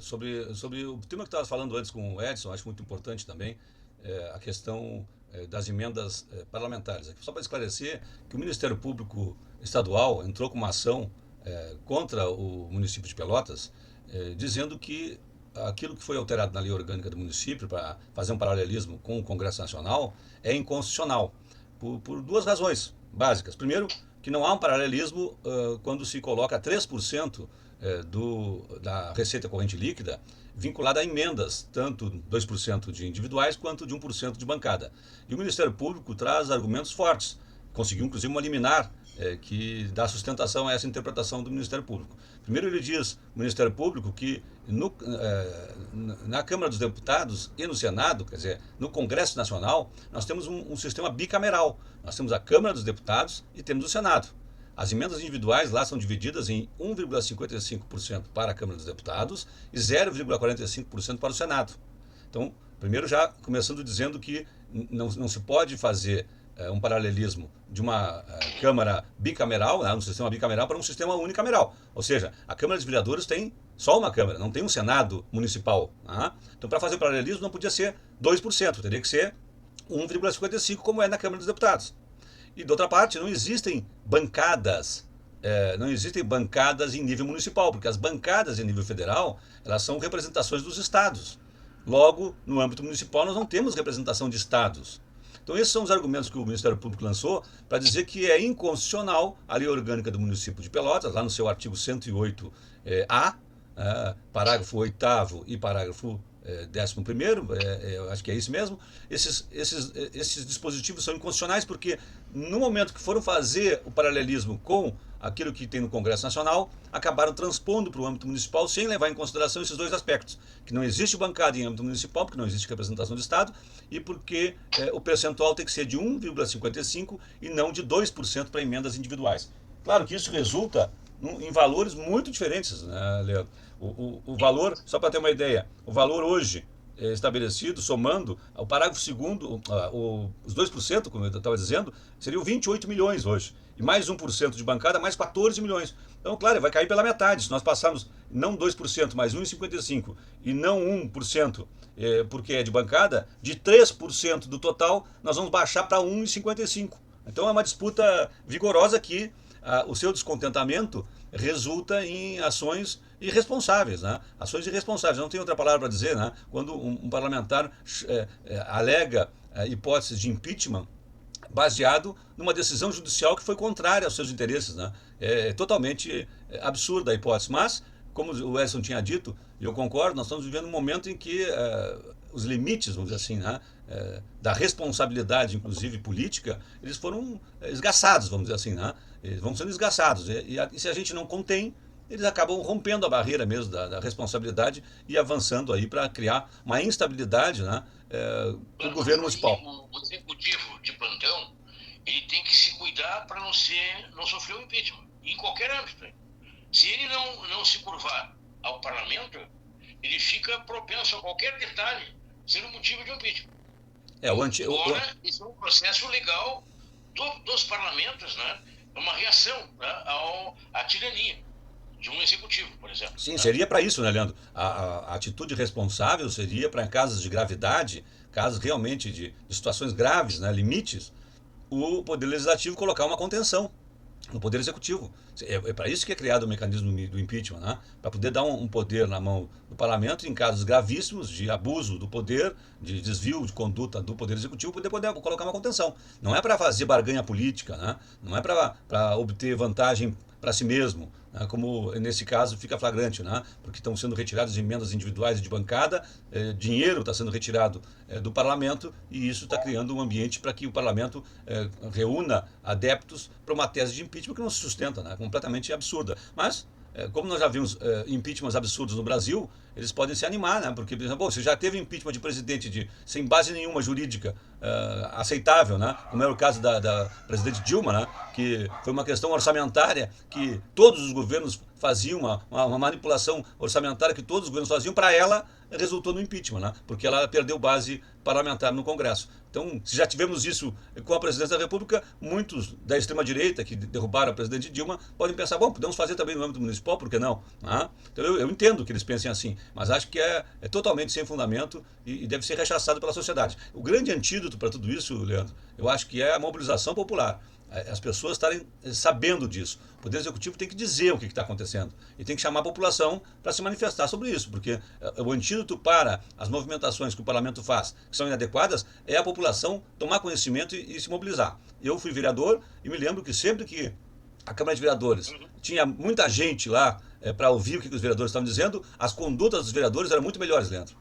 Sobre o tema que estava falando antes com o Edson, acho muito importante também a questão das emendas parlamentares. Aqui, só para esclarecer que o Ministério Público Estadual entrou com uma ação contra o município de Pelotas, dizendo que aquilo que foi alterado na lei orgânica do município para fazer um paralelismo com o Congresso Nacional é inconstitucional, por duas razões básicas. Primeiro, que não há um paralelismo quando se coloca 3% da receita corrente líquida vinculada a emendas, tanto 2% de individuais quanto de 1% de bancada. E o Ministério Público traz argumentos fortes, conseguiu inclusive uma liminar que dá sustentação a essa interpretação do Ministério Público. Primeiro ele diz, o Ministério Público, que na Câmara dos Deputados e no Senado, quer dizer, no Congresso Nacional, nós temos um sistema bicameral. Nós temos a Câmara dos Deputados e temos o Senado. As emendas individuais lá são divididas em 1,55% para a Câmara dos Deputados e 0,45% para o Senado. Então, primeiro já começando dizendo que não se pode fazer um paralelismo de uma Câmara bicameral, um sistema bicameral, para um sistema unicameral. Ou seja, a Câmara de Vereadores tem só uma Câmara, não tem um Senado municipal. Então, para fazer o paralelismo, não podia ser 2%, teria que ser 1,55%, como é na Câmara dos Deputados. E, de outra parte, não existem bancadas em nível municipal, porque as bancadas em nível federal, elas são representações dos estados. Logo, no âmbito municipal, nós não temos representação de estados. Então, esses são os argumentos que o Ministério Público lançou para dizer que é inconstitucional a lei orgânica do município de Pelotas, lá no seu artigo 108A, parágrafo 8º e parágrafo 11º, eu acho que é isso mesmo. Esses dispositivos são inconstitucionais porque no momento que foram fazer o paralelismo com aquilo que tem no Congresso Nacional, acabaram transpondo para o âmbito municipal sem levar em consideração esses dois aspectos, que não existe bancada em âmbito municipal, porque não existe representação do Estado, e porque o percentual tem que ser de 1,55% e não de 2% para emendas individuais. Claro que isso resulta em valores muito diferentes, né, Leandro? O valor, só para ter uma ideia, o valor hoje estabelecido, somando o parágrafo 2º, os 2%, como eu estava dizendo, seriam 28 milhões hoje. E mais 1% de bancada, mais 14 milhões. Então, claro, vai cair pela metade. Se nós passarmos não 2%, mais 1,55% e não 1%, porque é de bancada, de 3% do total, nós vamos baixar para 1,55%. Então é uma disputa vigorosa que o seu descontentamento resulta em ações irresponsáveis, né? Ações irresponsáveis, não tem outra palavra para dizer, né? Quando um parlamentar alega hipóteses de impeachment baseado numa decisão judicial que foi contrária aos seus interesses, né? É totalmente absurda a hipótese, mas, como o Edson tinha dito, e eu concordo, nós estamos vivendo um momento em que os limites, vamos dizer assim, né, da responsabilidade, inclusive política, eles foram esgaçados, vamos dizer assim, né? Eles vão sendo esgaçados. E se a gente não contém, eles acabam rompendo a barreira mesmo da responsabilidade e avançando aí para criar uma instabilidade, né, no governo municipal. O executivo de plantão, ele tem que se cuidar para não sofrer um impeachment, em qualquer âmbito. Se ele não se curvar ao parlamento, ele fica propenso a qualquer detalhe ser um motivo de impeachment. Agora, isso é um processo legal dos parlamentos, né? É uma reação, né, à tirania de um executivo, por exemplo. Sim, seria para isso, né, Leandro? A atitude responsável seria para casos de gravidade, casos realmente de situações graves, né, limites, o Poder Legislativo colocar uma contenção no Poder Executivo. É para isso que é criado o mecanismo do impeachment, né? Para poder dar um poder na mão do parlamento em casos gravíssimos de abuso do poder, de desvio de conduta do Poder Executivo, poder colocar uma contenção. Não é para fazer barganha política, né? Não é para obter vantagem para si mesmo, né? Como nesse caso fica flagrante, né? Porque estão sendo retiradas emendas individuais e de bancada, dinheiro está sendo retirado do parlamento e isso está criando um ambiente para que o parlamento reúna adeptos para uma tese de impeachment que não se sustenta, né? Completamente absurda. Mas, como nós já vimos impeachments absurdos no Brasil, eles podem se animar, né? Porque, por exemplo, você já teve impeachment de presidente sem base nenhuma jurídica aceitável, né? Como era o caso da presidente Dilma, né? Que foi uma questão orçamentária que todos os governos fazia uma manipulação orçamentária que todos os governos faziam, para ela resultou no impeachment, né? Porque ela perdeu base parlamentar no Congresso. Então, se já tivemos isso com a presidência da República, muitos da extrema-direita que derrubaram a presidente Dilma podem pensar, bom, podemos fazer também no âmbito municipal, por que não? Ah, então, eu entendo que eles pensem assim, mas acho que é totalmente sem fundamento e deve ser rechaçado pela sociedade. O grande antídoto para tudo isso, Leandro, eu acho que é a mobilização popular. As pessoas estarem sabendo disso. O Poder Executivo tem que dizer o que está acontecendo e tem que chamar a população para se manifestar sobre isso, porque o antídoto para as movimentações que o parlamento faz, que são inadequadas, é a população tomar conhecimento e se mobilizar. Eu fui vereador e me lembro que sempre que a Câmara de Vereadores tinha muita gente lá para ouvir o que os vereadores estavam dizendo, as condutas dos vereadores eram muito melhores, Leandro.